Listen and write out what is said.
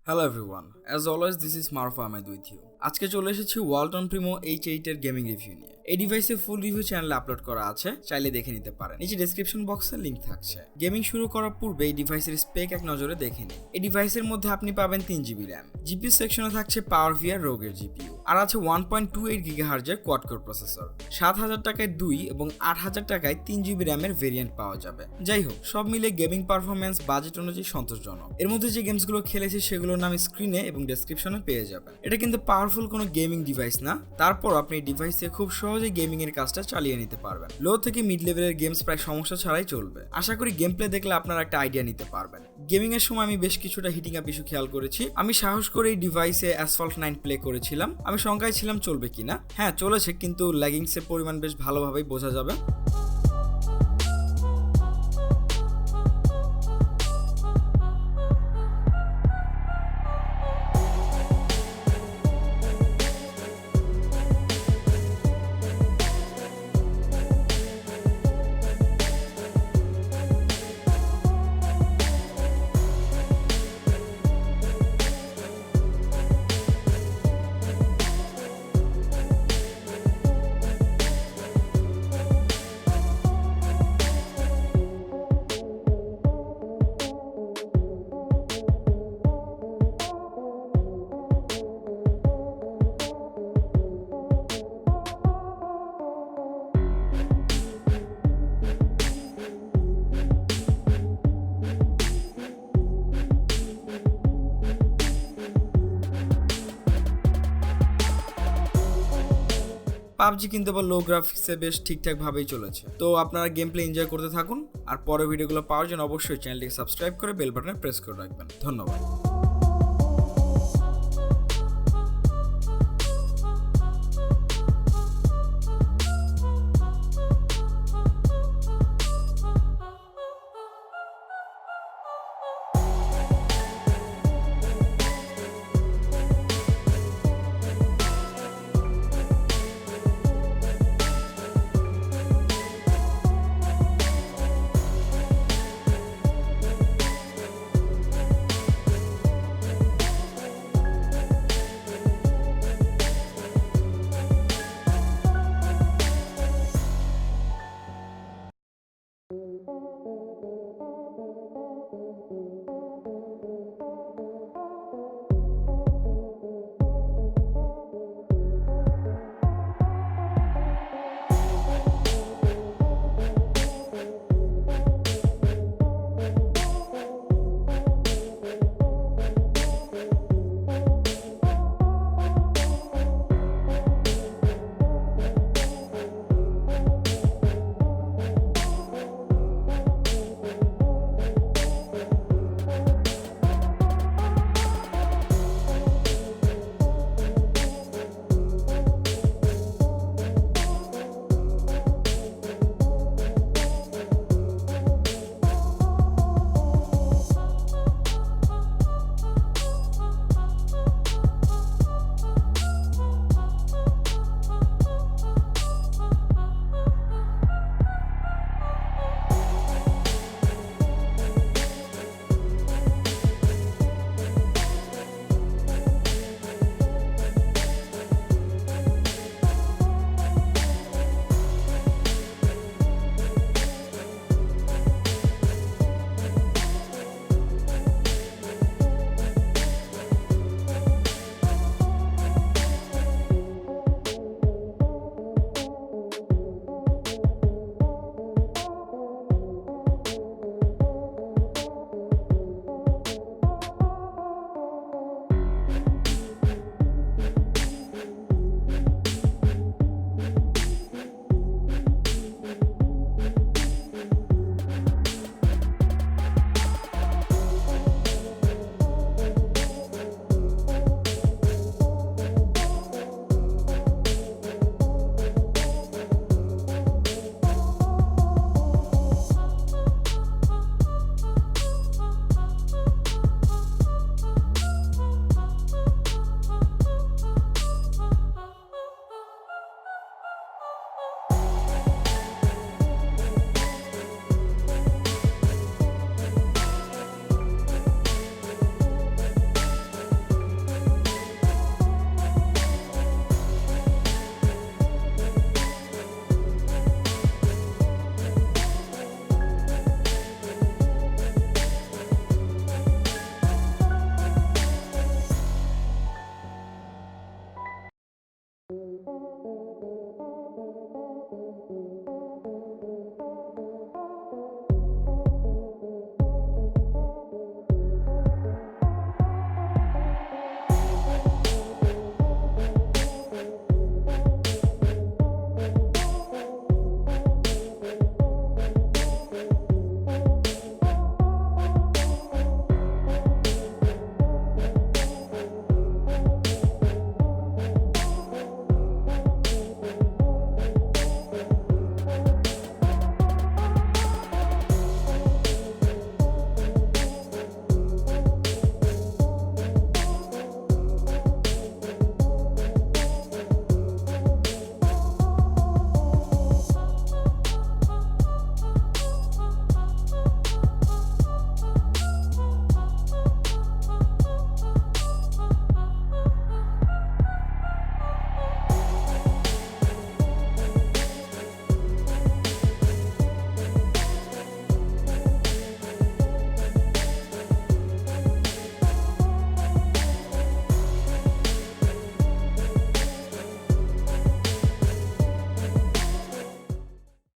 Hello everyone, as always this is Maruf Ahmed with you. আজকে চলে এসেছি Walton Primo H8 এর gaming review নিয়ে। এই ডিভাইসে ফুল রিভিউ চ্যানেলে আপলোড করা আছে, চাইলে দেখে নিতে পারেন। নিচে ডেসক্রিপশন বক্সে লিংক থাকছে। গেমিং শুরু করার পূর্বে এই ডিভাইসের স্পেক এক নজরে দেখে নিন। এই ডিভাইসের মধ্যে আপনি পাবেন 3GB RAM। জিপিইউ সেকশনে থাকছে পাওয়ার ভিআর রোগের জিপিইউ, আর আছে 1.28 GHz এর কোয়াড কোর প্রসেসর। 7000 টাকায় 2 এবং 8000 টাকায় 3GB RAM এর ভেরিয়েন্ট পাওয়া যাবে। যাই হোক, সব মিলে গেমিং পারফরম্যান্স বাজেট অনুযায়ী সন্তোষজনক। এর মধ্যে যে গেমসগুলো খেলেছি সেগুলোর নাম স্ক্রিনে এবং ডেসক্রিপশনে পেয়ে যাবেন। এটা কিন্তু পাওয়ারফুল কোনো গেমিং ডিভাইস না, তারপর আপনি এই ডিভাইসে খুব সহজে গেমিং এর কাজটা চালিয়ে নিতে পারবেন। লো থেকে মিড লেভেলের গেমস প্রায় সমস্যা ছাড়াই চলবে। আশা করি গেম প্লে দেখলে আপনারা একটা আইডিয়া নিতে পারবেন। গেমিং এর সময় আমি বেশ কিছুটা হিটিং আপ ইস্যু খেয়াল করেছি। আমি সাহস করে এই ডিভাইসে অ্যাসফল্ট 9 প্লে করেছিলাম। আমি শঙ্কায় ছিলাম চলবে কিনা। হ্যাঁ চলেছে, কিন্তু ল্যাগিংস এর পরিমাণ বেশ ভালোভাবেই বোঝা যাবে। পাবজি কিন্তু আবার লো গ্রাফিক্সে বেশ ঠিকঠাক ভাবেই চলেছে। তো আপনারা গেম প্লে এনজয় করতে থাকুন, আর পরের ভিডিওগুলো পাওয়ার জন্য অবশ্যই চ্যানেলটিকে সাবস্ক্রাইব করে বেল বাটনে প্রেস করে রাখবেন। ধন্যবাদ।